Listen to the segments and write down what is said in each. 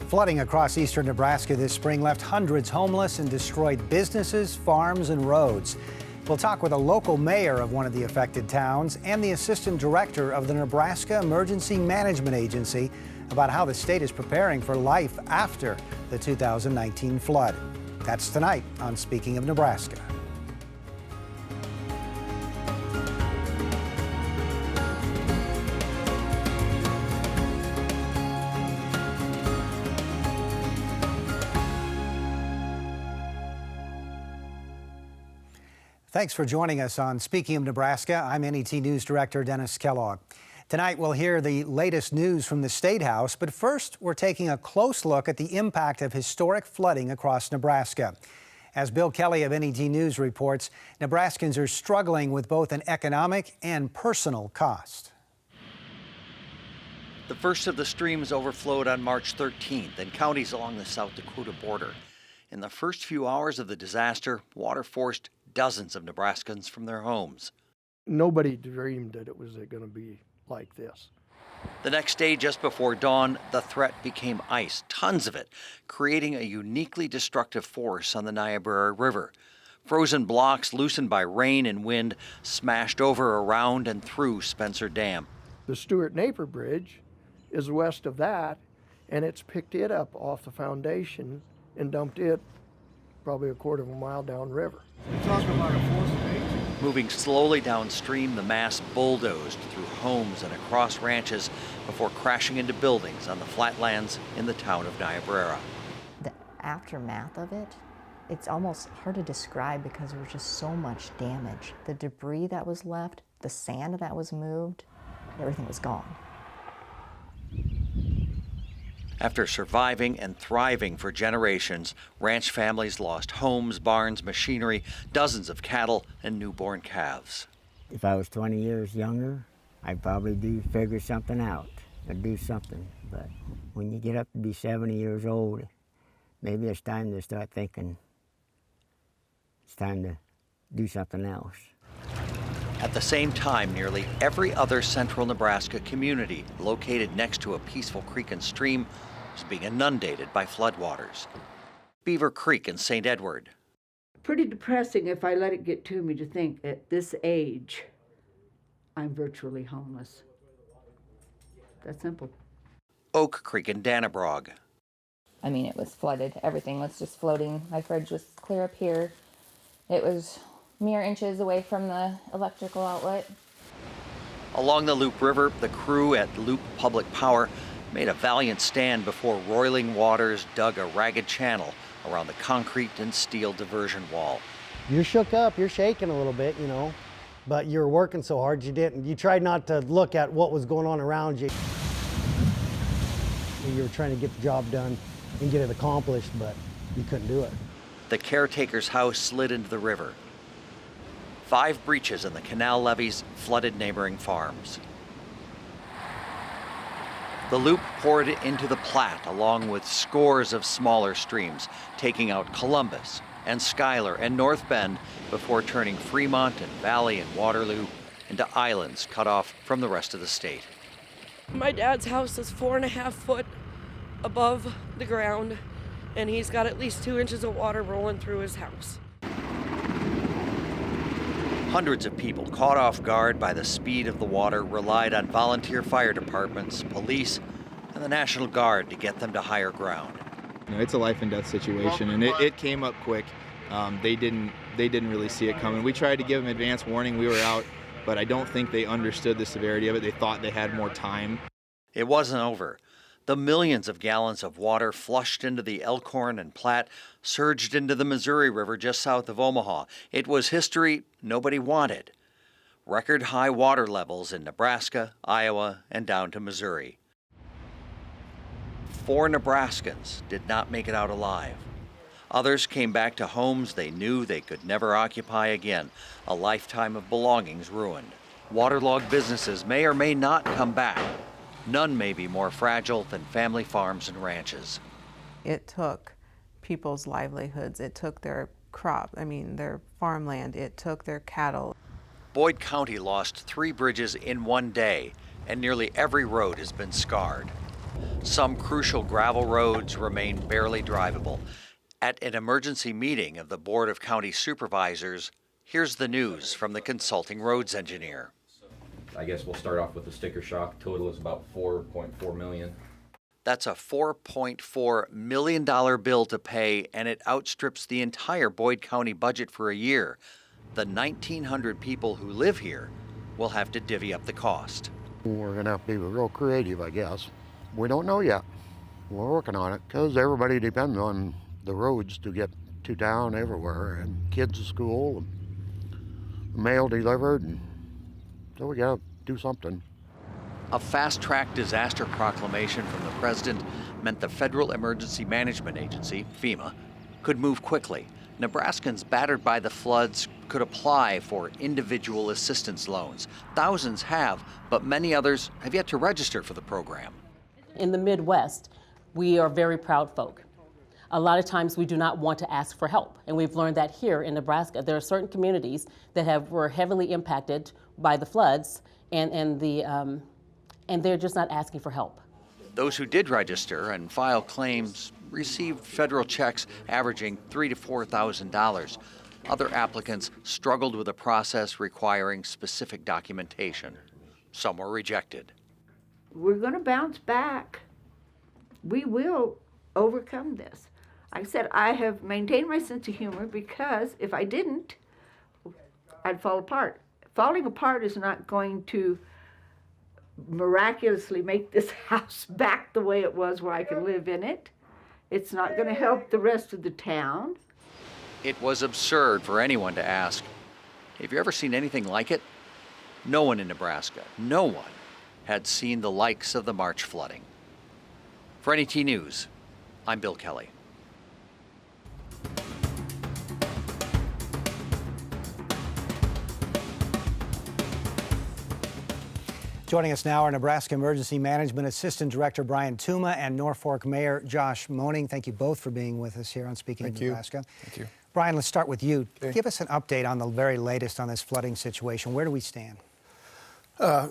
Flooding across eastern Nebraska this spring left hundreds homeless and destroyed businesses, farms, and roads. We'll talk with a local mayor of one of the affected towns and the assistant director of the Nebraska Emergency Management Agency about how the state is preparing for life after the 2019 flood. That's tonight on Speaking of Nebraska. Thanks for joining us on Speaking of Nebraska. I'm NET News Director Dennis Kellogg. Tonight we'll hear the latest news from the State House, but first we're taking a close look at the impact of historic flooding across Nebraska. As Bill Kelly of NET News reports, Nebraskans are struggling with both an economic and personal cost. The first of the streams overflowed on March 13th in counties along the South Dakota border. In the first few hours of the disaster, water forced dozens of Nebraskans from their homes. Nobody dreamed that it was going to be like this. The next day, just before dawn, the threat became ice, tons of it, creating a uniquely destructive force on the Niobrara River. Frozen blocks loosened by rain and wind smashed over, around, and through Spencer Dam. The Stewart Naper Bridge is west of that, and it's picked it up off the foundation and dumped it probably a quarter of a mile downriver. You're talking about a force of 8. Moving slowly downstream, the mass bulldozed through homes and across ranches before crashing into buildings on the flatlands in the town of Niobrara. The aftermath of it, it's almost hard to describe because there was just so much damage. The debris that was left, the sand that was moved, everything was gone. After surviving and thriving for generations, ranch families lost homes, barns, machinery, dozens of cattle, and newborn calves. If I was 20 years younger, I'd probably figure something out or do something. But when you get up to be 70 years old, maybe it's time to start thinking it's time to do something else. At the same time, nearly every other central Nebraska community located next to a peaceful creek and stream was being inundated by floodwaters. Beaver Creek in St. Edward. Pretty depressing if I let it get to me to think at this age, I'm virtually homeless. That simple. Oak Creek in Dannebrog. I mean, it was flooded. Everything was just floating. My fridge was clear up here. It was mere inches away from the electrical outlet. Along the Loup River, the crew at Loup Public Power made a valiant stand before roiling waters dug a ragged channel around the concrete and steel diversion wall. You're shook up, you're shaking a little bit, you know, but you're working so hard you tried not to look at what was going on around you. You were trying to get the job done and get it accomplished, but you couldn't do it. The caretaker's house slid into the river. 5 breaches in the canal levees flooded neighboring farms. The Loup poured into the Platte along with scores of smaller streams, taking out Columbus and Schuyler and North Bend before turning Fremont and Valley and Waterloo into islands cut off from the rest of the state. My dad's house is 4.5 foot above the ground, and he's got at least 2 inches of water rolling through his house. Hundreds of people caught off guard by the speed of the water relied on volunteer fire departments, police, and the National Guard to get them to higher ground. You know, it's a life and death situation, and it came up quick. They didn't really see it coming. We tried to give them advance warning. We were out, but I don't think they understood the severity of it. They thought they had more time. It wasn't over. The millions of gallons of water flushed into the Elkhorn and Platte surged into the Missouri River just south of Omaha. It was history nobody wanted. Record high water levels in Nebraska, Iowa, and down to Missouri. 4 Nebraskans did not make it out alive. Others came back to homes they knew they could never occupy again, a lifetime of belongings ruined. Waterlogged businesses may or may not come back. None may be more fragile than family farms and ranches. It took people's livelihoods. It took their their farmland. It took their cattle. Boyd County lost 3 bridges in one day and nearly every road has been scarred. Some crucial gravel roads remain barely drivable. At an emergency meeting of the Board of County Supervisors, here's the news from the consulting roads engineer. I guess we'll start off with the sticker shock. Total is about $4.4 million. That's a $4.4 million bill to pay, and it outstrips the entire Boyd County budget for a year. The 1,900 people who live here will have to divvy up the cost. We're gonna have to be real creative, I guess. We don't know yet. We're working on it because everybody depends on the roads to get to town everywhere, and kids to school, and mail delivered, and so we gotta do something. A fast-track disaster proclamation from the president meant the Federal Emergency Management Agency, FEMA, could move quickly. Nebraskans battered by the floods could apply for individual assistance loans. Thousands have, but many others have yet to register for the program. In the Midwest, we are very proud folk. A lot of times we do not want to ask for help, and we've learned that here in Nebraska. There are certain communities that were heavily impacted by the floods, and they're just not asking for help. Those who did register and file claims received federal checks averaging $3,000 to $4,000. Other applicants struggled with a process requiring specific documentation. Some were rejected. We're going to bounce back. We will overcome this. Like I said, I have maintained my sense of humor because if I didn't, I'd fall apart. Falling apart is not going to miraculously make this house back the way it was where I can live in it. It's not going to help the rest of the town. It was absurd for anyone to ask, have you ever seen anything like it? No one in Nebraska, no one, had seen the likes of the March flooding. For NET News, I'm Bill Kelly. Joining us now are Nebraska Emergency Management Assistant Director Brian Tuma and Norfolk Mayor Josh Moning. Thank you both for being with us here on Speaking of Nebraska. Thank you. Brian, let's start with you. Okay. Give us an update on the very latest on this flooding situation. Where do we stand?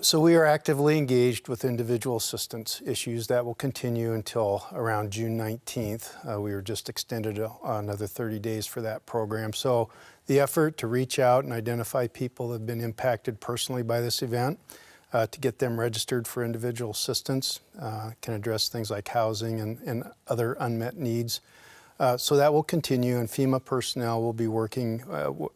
So we are actively engaged with individual assistance issues that will continue until around June 19th. We were just extended another 30 days for that program. So the effort to reach out and identify people that have been impacted personally by this event, to get them registered for individual assistance, can address things like housing and other unmet needs. So that will continue, and FEMA personnel will be working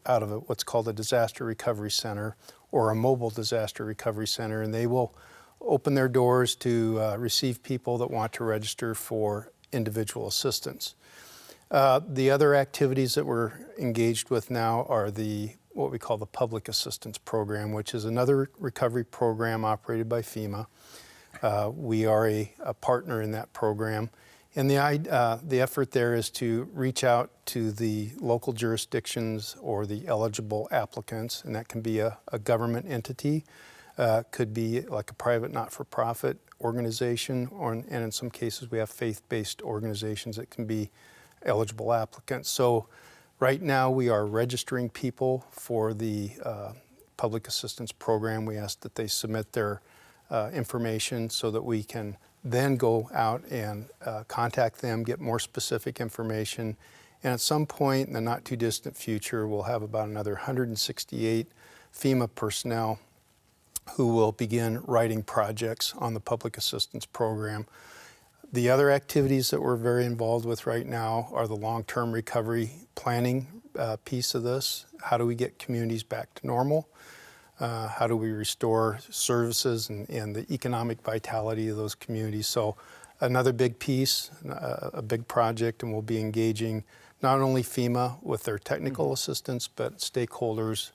out of what's called a disaster recovery center or a mobile disaster recovery center, and they will open their doors to receive people that want to register for individual assistance. The other activities that we're engaged with now are what we call the Public Assistance Program, which is another recovery program operated by FEMA. We are a partner in that program. And the effort there is to reach out to the local jurisdictions or the eligible applicants, and that can be a government entity, could be like a private not-for-profit organization, and in some cases we have faith-based organizations that can be eligible applicants. So right now we are registering people for the Public Assistance Program. We ask that they submit their information so that we can then go out and contact them, get more specific information, and at some point in the not too distant future we'll have about another 168 FEMA personnel who will begin writing projects on the Public Assistance Program. The other activities that we're very involved with right now are the long-term recovery planning piece of this. How do we get communities back to normal? How do we restore services and the economic vitality of those communities? So another big piece, a big project, and we'll be engaging not only FEMA with their technical assistance, but stakeholders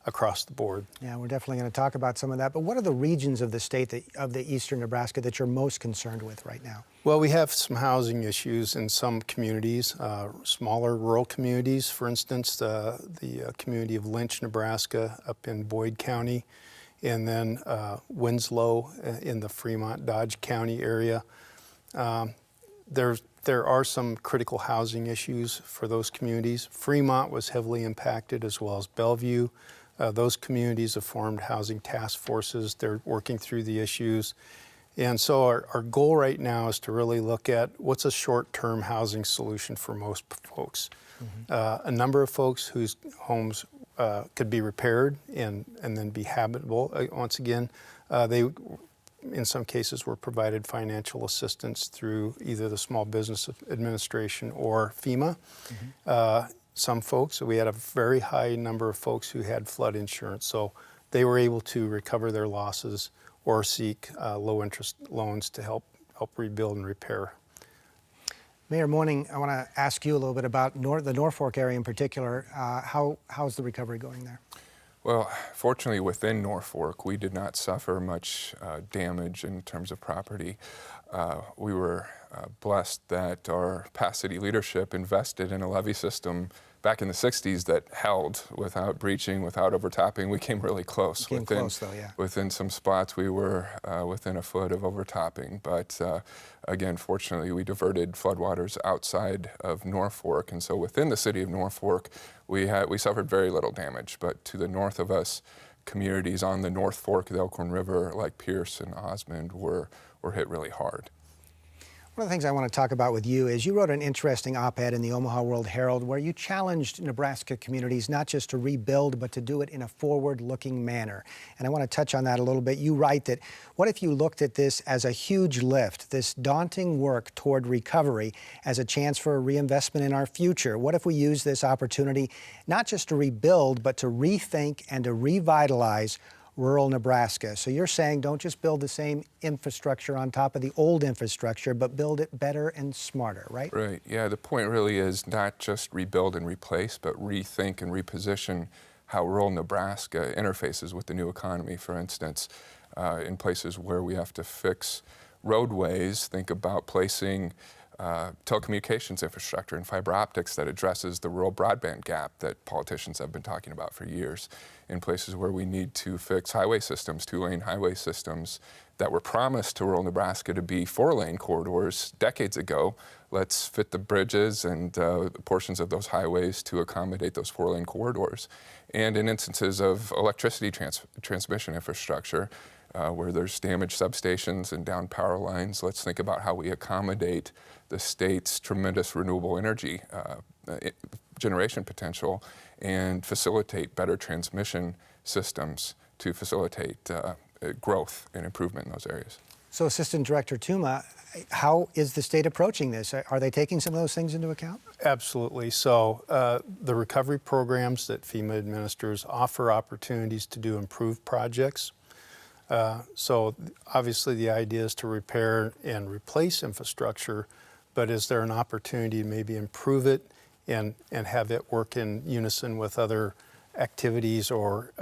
across the board. Yeah, we're definitely going to talk about some of that. But what are the regions of the state of the eastern Nebraska that you're most concerned with right now? Well, we have some housing issues in some communities, smaller rural communities. For instance, the community of Lynch, Nebraska, up in Boyd County, and then Winslow in the Fremont, Dodge County area. There are some critical housing issues for those communities. Fremont was heavily impacted, as well as Bellevue. Those communities have formed housing task forces. They're working through the issues. And so our goal right now is to really look at what's a short-term housing solution for most folks. A number of folks whose homes could be repaired and then be habitable. Once again, they, in some cases, were provided financial assistance through either the Small Business Administration or FEMA. Some folks, we had a very high number of folks who had flood insurance, so they were able to recover their losses or seek low-interest loans to help rebuild and repair. Mayor Moaning, I want to ask you a little bit about the Norfolk area in particular. How's the recovery going there? Well, fortunately within Norfolk, we did not suffer much damage in terms of property. We were blessed that our past city leadership invested in a levee system back in the 60s that held without breaching, without overtopping. We came really close. Within some spots, we were within a foot of overtopping. But again, fortunately, we diverted floodwaters outside of Norfolk. And so within the city of Norfolk, we suffered very little damage. But to the north of us, communities on the North Fork of the Elkhorn River, like Pierce and Osmond, were hit really hard. One of the things I want to talk about with you is you wrote an interesting op-ed in the Omaha World Herald where you challenged Nebraska communities not just to rebuild, but to do it in a forward-looking manner. And I want to touch on that a little bit. You write that, what if you looked at this as a huge lift, this daunting work toward recovery as a chance for a reinvestment in our future? What if we use this opportunity not just to rebuild, but to rethink and to revitalize rural Nebraska? So you're saying don't just build the same infrastructure on top of the old infrastructure, but build it better and smarter, right? Right, yeah, the point really is not just rebuild and replace, but rethink and reposition how rural Nebraska interfaces with the new economy. For instance, in places where we have to fix roadways, think about placing telecommunications infrastructure and fiber optics that addresses the rural broadband gap that politicians have been talking about for years. In places where we need to fix highway systems, 2-lane highway systems that were promised to rural Nebraska to be 4-lane corridors decades ago, let's fit the bridges and portions of those highways to accommodate those 4-lane corridors. And in instances of electricity transmission infrastructure, where there's damaged substations and down power lines, let's think about how we accommodate the state's tremendous renewable energy generation potential and facilitate better transmission systems to facilitate growth and improvement in those areas. So Assistant Director Tuma, how is the state approaching this? Are they taking some of those things into account? Absolutely. So the recovery programs that FEMA administers offer opportunities to do improved projects. So obviously the idea is to repair and replace infrastructure, but is there an opportunity to maybe improve it and have it work in unison with other activities or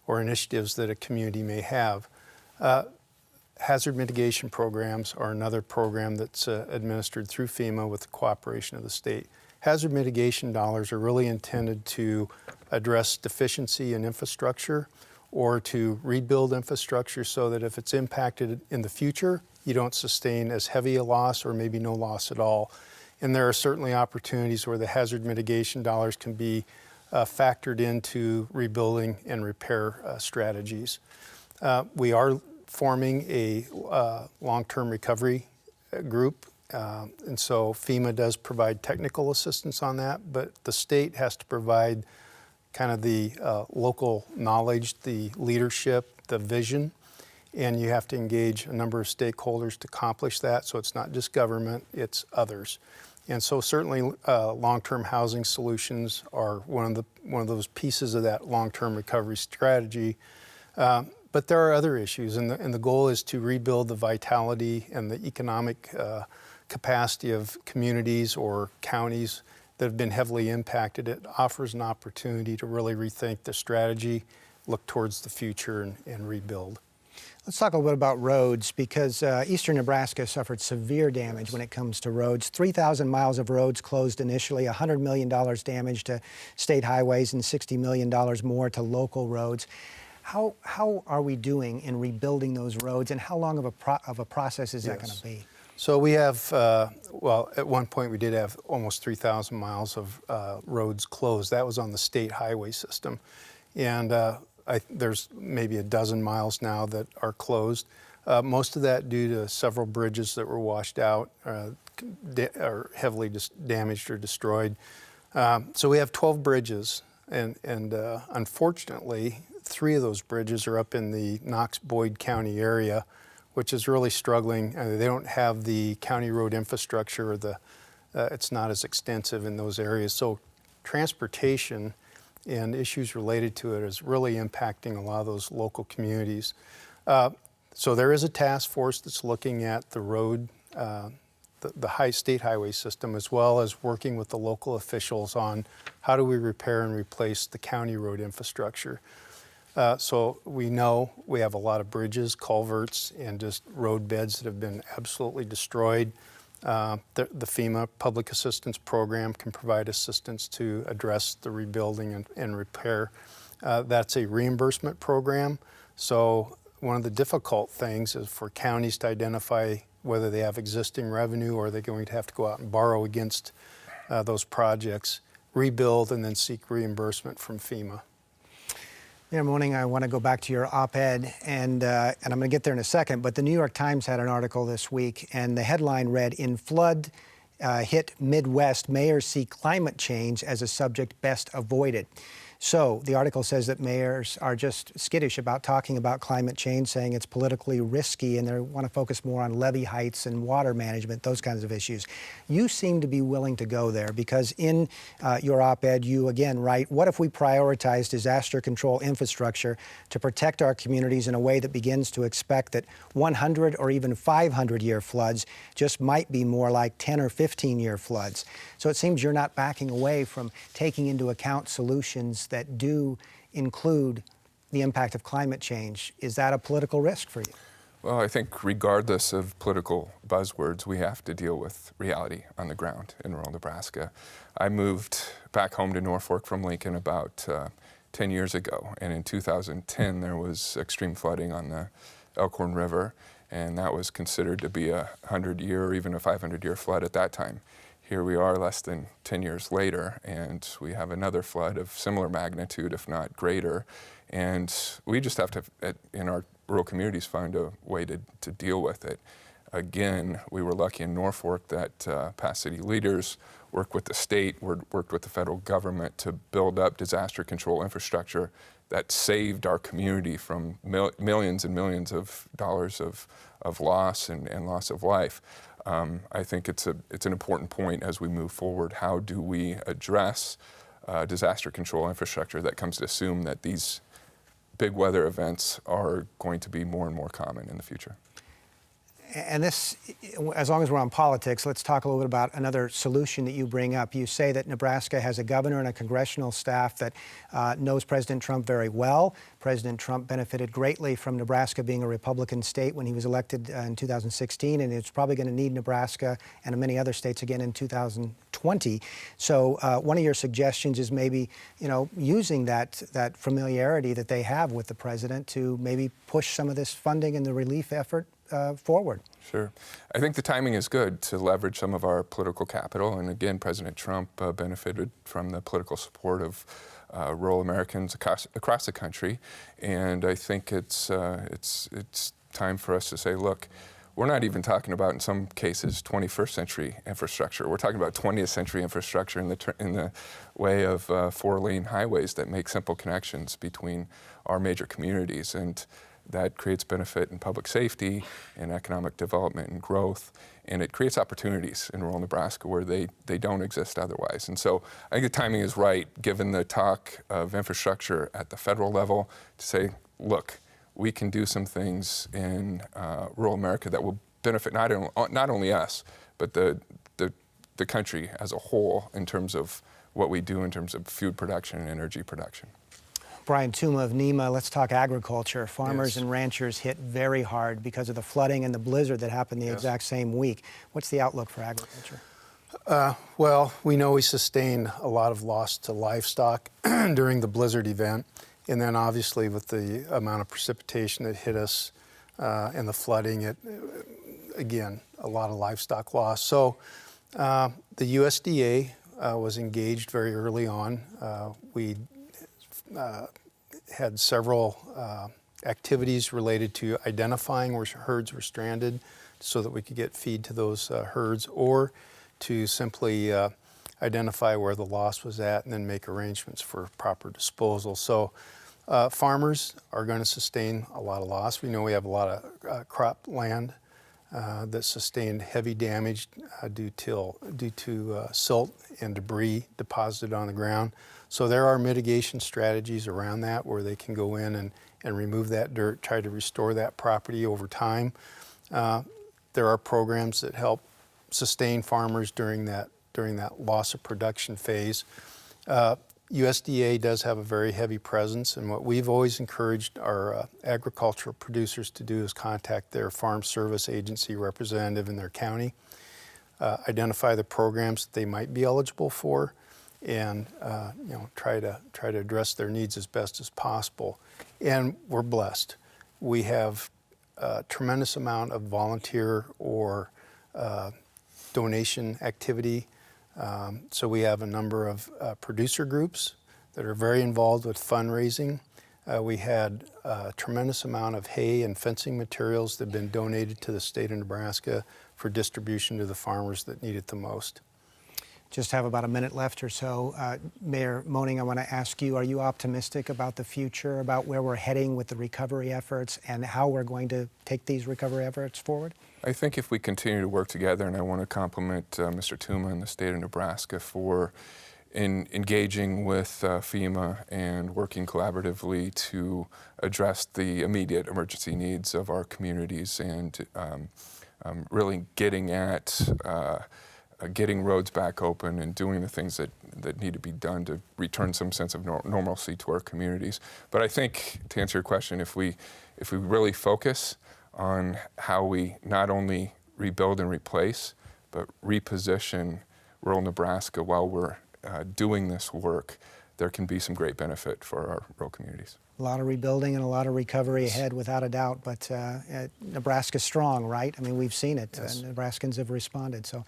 initiatives that a community may have? Hazard mitigation programs are another program that's administered through FEMA with the cooperation of the state. Hazard mitigation dollars are really intended to address deficiency in infrastructure or to rebuild infrastructure so that if it's impacted in the future, you don't sustain as heavy a loss or maybe no loss at all. And there are certainly opportunities where the hazard mitigation dollars can be factored into rebuilding and repair strategies. We are forming a long-term recovery group, and so FEMA does provide technical assistance on that, but the state has to provide kind of the local knowledge, the leadership, the vision, and you have to engage a number of stakeholders to accomplish that. So it's not just government, it's others. And so certainly long-term housing solutions are one of those pieces of that long-term recovery strategy. But there are other issues, and the goal is to rebuild the vitality and the economic capacity of communities or counties that have been heavily impacted. It offers an opportunity to really rethink the strategy, look towards the future, and rebuild. Let's talk a little bit about roads, because eastern Nebraska suffered severe damage when it comes to roads. 3,000 miles of roads closed initially, $100 million damage to state highways, and $60 million more to local roads. How are we doing in rebuilding those roads, and how long of a process is that going to be? So we have, well, at one point we did have almost 3,000 miles of roads closed. That was on the state highway system. and there's maybe a dozen miles now that are closed. Most of that due to several bridges that were washed out, or heavily damaged or destroyed. So we have 12 bridges, and unfortunately, 3 of those bridges are up in the Knox-Boyd County area, which is really struggling. They don't have the county road infrastructure, or it's not as extensive in those areas. So transportation and issues related to it is really impacting a lot of those local communities. So there is a task force that's looking at the road, the state highway system, as well as working with the local officials on how do we repair and replace the county road infrastructure. So we know we have a lot of bridges, culverts, and just road beds that have been absolutely destroyed. The FEMA Public Assistance Program can provide assistance to address the rebuilding and repair. That's a reimbursement program. So one of the difficult things is for counties to identify whether they have existing revenue or they're going to have to go out and borrow against those projects, rebuild, and then seek reimbursement from FEMA. Mayor Moning, I want to go back to your op-ed, and I'm going to get there in a second, but the New York Times had an article this week, and the headline read, "In flood hit Midwest, mayors see climate change as a subject best avoided." So the article says that mayors are just skittish about talking about climate change, saying it's politically risky, and they want to focus more on levee heights and water management, those kinds of issues. You seem to be willing to go there because in your op-ed, you again write, what if we prioritize disaster control infrastructure to protect our communities in a way that begins to expect that 100 or even 500-year floods just might be more like 10 or 15-year floods? So it seems you're not backing away from taking into account solutions that do include the impact of climate change. Is that a political risk for you? Well, I think regardless of political buzzwords, we have to deal with reality on the ground in rural Nebraska. I moved back home to Norfolk from Lincoln about 10 years ago, and in 2010 there was extreme flooding on the Elkhorn River, and that was considered to be a 100-year or even a 500-year flood at that time. Here we are less than 10 years later, and we have another flood of similar magnitude, if not greater. And we just have to, in our rural communities, find a way to deal with it. Again, we were lucky in Norfolk that past city leaders worked with the state, worked with the federal government to build up disaster control infrastructure that saved our community from millions and millions of dollars of loss and loss of life. I think it's an important point as we move forward. How do we address disaster control infrastructure that comes to assume that these big weather events are going to be more and more common in the future? And this, as long as we're on politics, let's talk a little bit about another solution that you bring up. You say that Nebraska has a governor and a congressional staff that knows President Trump very well. President Trump benefited greatly from Nebraska being a Republican state when he was elected in 2016, and it's probably going to need Nebraska and many other states again in 2020. So one of your suggestions is maybe, using that familiarity that they have with the president to maybe push some of this funding and the relief effort forward. Sure. I think the timing is good to leverage some of our political capital. And again, President Trump benefited from the political support of rural Americans across the country. And I think it's time for us to say, look, we're not even talking about, in some cases, 21st century infrastructure. We're talking about 20th century infrastructure in the way of 4-lane highways that make simple connections between our major communities. And that creates benefit in public safety and economic development and growth, and it creates opportunities in rural Nebraska where they don't exist otherwise. And so I think the timing is right, given the talk of infrastructure at the federal level, to say, look, we can do some things in rural America that will benefit not only us, but the country as a whole in terms of what we do in terms of food production and energy production. Brian Tuma of NEMA, let's talk agriculture. Farmers Yes. and ranchers hit very hard because of the flooding and the blizzard that happened the exact same week. What's the outlook for agriculture? Well, we know we sustained a lot of loss to livestock during the blizzard event. And then obviously with the amount of precipitation that hit us and the flooding, again, a lot of livestock loss. So the USDA was engaged very early on. We had several activities related to identifying where herds were stranded so that we could get feed to those herds, or to simply identify where the loss was at and then make arrangements for proper disposal. So farmers are going to sustain a lot of loss. We know we have a lot of crop land that sustained heavy damage due to silt and debris deposited on the ground. So there are mitigation strategies around that where they can go in and remove that dirt, try to restore that property over time. There are programs that help sustain farmers during that loss of production phase. USDA does have a very heavy presence, and what we've always encouraged our agricultural producers to do is contact their farm service agency representative in their county, identify the programs that they might be eligible for, and try to address their needs as best as possible. And we're blessed. We have a tremendous amount of volunteer or donation activity. So we have a number of producer groups that are very involved with fundraising. We had a tremendous amount of hay and fencing materials that have been donated to the state of Nebraska for distribution to the farmers that need it the most. Just have about a minute left or so. Mayor Moning, I want to ask you, are you optimistic about the future, about where we're heading with the recovery efforts and how we're going to take these recovery efforts forward? I think if we continue to work together, and I want to compliment Mr. Tuma and the state of Nebraska for engaging with FEMA and working collaboratively to address the immediate emergency needs of our communities, and really getting at getting roads back open and doing the things that need to be done to return some sense of normalcy to our communities. But I think, to answer your question, if we really focus on how we not only rebuild and replace, but reposition rural Nebraska while we're doing this work, there can be some great benefit for our rural communities. A lot of rebuilding and a lot of recovery ahead, without a doubt, but Nebraska's strong, right? I mean, we've seen it. Yes. Nebraskans have responded. So,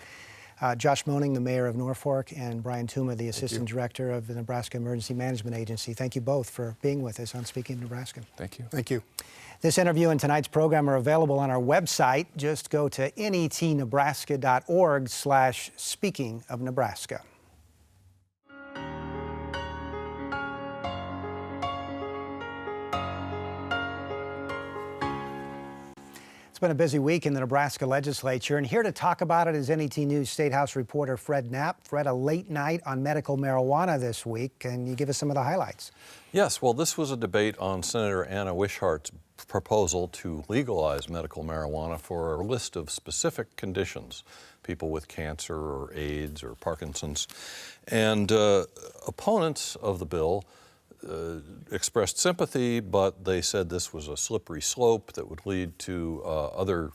Josh Moning, the mayor of Norfolk, and Brian Tuma, the assistant director of the Nebraska Emergency Management Agency. Thank you both for being with us on Speaking of Nebraska. Thank you. Thank you. This interview and tonight's program are available on our website. Just go to netnebraska.org/Speaking of Nebraska. It's been a busy week in the Nebraska legislature, and here to talk about it is NET News State House reporter Fred Knapp. Fred, a late night on medical marijuana this week. Can you give us some of the highlights? Yes, well, this was a debate on Senator Anna Wishart's proposal to legalize medical marijuana for a list of specific conditions, people with cancer or AIDS or Parkinson's. And opponents of the bill expressed sympathy, but they said this was a slippery slope that would lead to other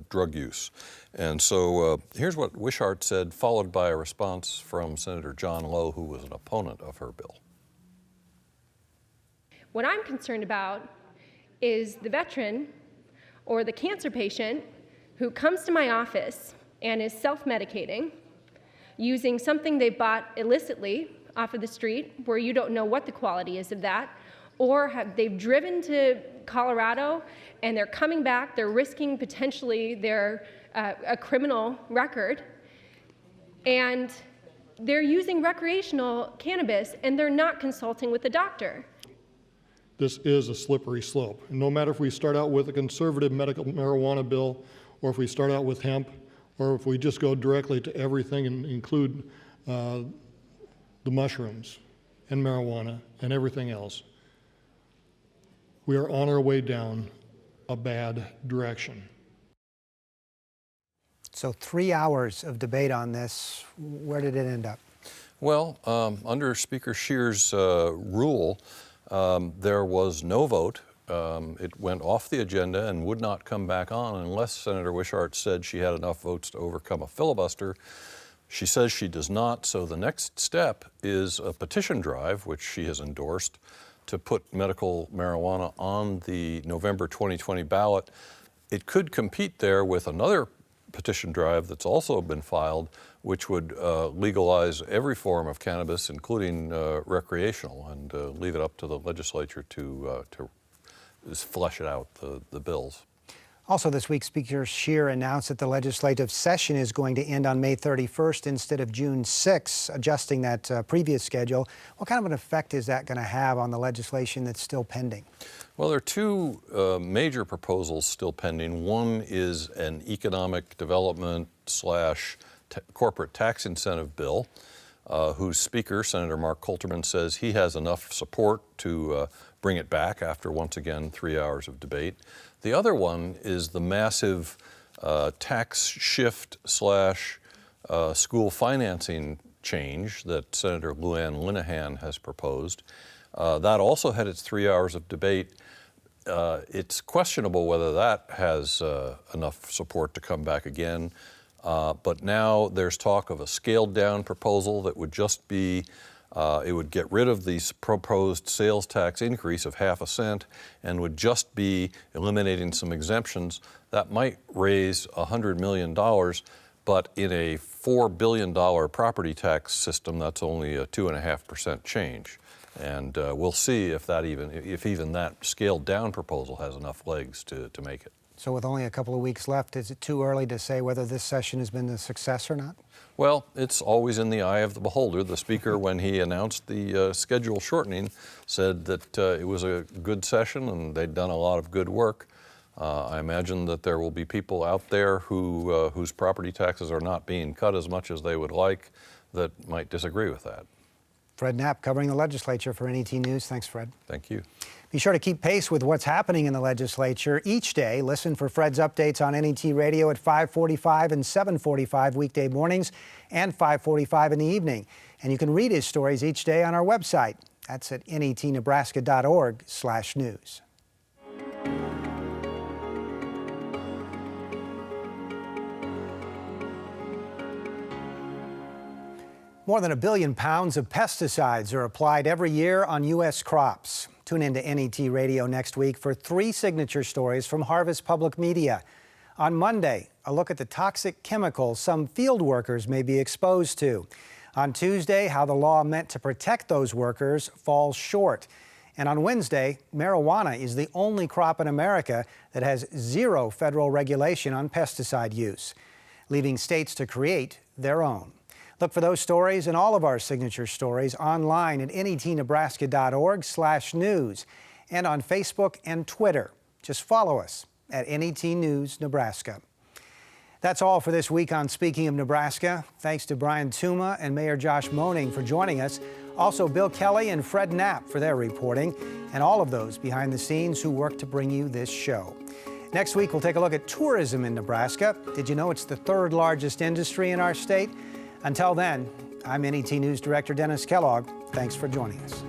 drug use. And so here's what Wishart said, followed by a response from Senator John Lowe, who was an opponent of her bill. What I'm concerned about is the veteran or the cancer patient who comes to my office and is self-medicating using something they bought illicitly off of the street, where you don't know what the quality is of that, or they've driven to Colorado and they're coming back, they're risking potentially a criminal record, and they're using recreational cannabis and they're not consulting with the doctor. This is a slippery slope. And no matter if we start out with a conservative medical marijuana bill, or if we start out with hemp, or if we just go directly to everything and include the mushrooms and marijuana and everything else, we are on our way down a bad direction. So 3 hours of debate on this. Where did it end up? Well, under Speaker Scheer's rule, there was no vote. It went off the agenda and would not come back on unless Senator Wishart said she had enough votes to overcome a filibuster. She says she does not, so the next step is a petition drive, which she has endorsed, to put medical marijuana on the November 2020 ballot. It could compete there with another petition drive that's also been filed, which would legalize every form of cannabis, including recreational, and leave it up to the legislature to flesh it out, the bills. Also this week, Speaker Scheer announced that the legislative session is going to end on May 31st instead of June 6th, adjusting that previous schedule. What kind of an effect is that going to have on the legislation that's still pending? Well, there are two major proposals still pending. One is an economic development / corporate tax incentive bill, whose speaker, Senator Mark Colterman, says he has enough support to bring it back after, once again, 3 hours of debate. The other one is the massive tax shift / school financing change that Senator Lou Anne Linehan has proposed. That also had its 3 hours of debate. It's questionable whether that has enough support to come back again. But now there's talk of a scaled down proposal that would just be, it would get rid of the proposed sales tax increase of 1/2 cent and would just be eliminating some exemptions. That might raise $100 million, but in a $4 billion property tax system, that's only a 2.5% change. And we'll see if even that scaled down proposal has enough legs to make it. So with only a couple of weeks left, is it too early to say whether this session has been a success or not? Well, it's always in the eye of the beholder. The speaker, when he announced the schedule shortening, said that it was a good session and they'd done a lot of good work. I imagine that there will be people out there whose property taxes are not being cut as much as they would like that might disagree with that. Fred Knapp covering the legislature for NET News. Thanks, Fred. Thank you. Be sure to keep pace with what's happening in the legislature each day. Listen for Fred's updates on NET Radio at 5:45 and 7:45 weekday mornings and 5:45 in the evening. And you can read his stories each day on our website. That's at netnebraska.org/news. More than 1 billion pounds of pesticides are applied every year on U.S. crops. Tune into NET Radio next week for 3 signature stories from Harvest Public Media. On Monday, a look at the toxic chemicals some field workers may be exposed to. On Tuesday, how the law meant to protect those workers falls short. And on Wednesday, marijuana is the only crop in America that has 0 federal regulation on pesticide use, leaving states to create their own. Look for those stories and all of our signature stories online at netnebraska.org/news and on Facebook and Twitter. Just follow us at NET News Nebraska. That's all for this week on Speaking of Nebraska. Thanks to Brian Tuma and Mayor Josh Moning for joining us. Also Bill Kelly and Fred Knapp for their reporting, and all of those behind the scenes who work to bring you this show. Next week, we'll take a look at tourism in Nebraska. Did you know it's the 3rd largest industry in our state? Until then, I'm NET News Director Dennis Kellogg. Thanks for joining us.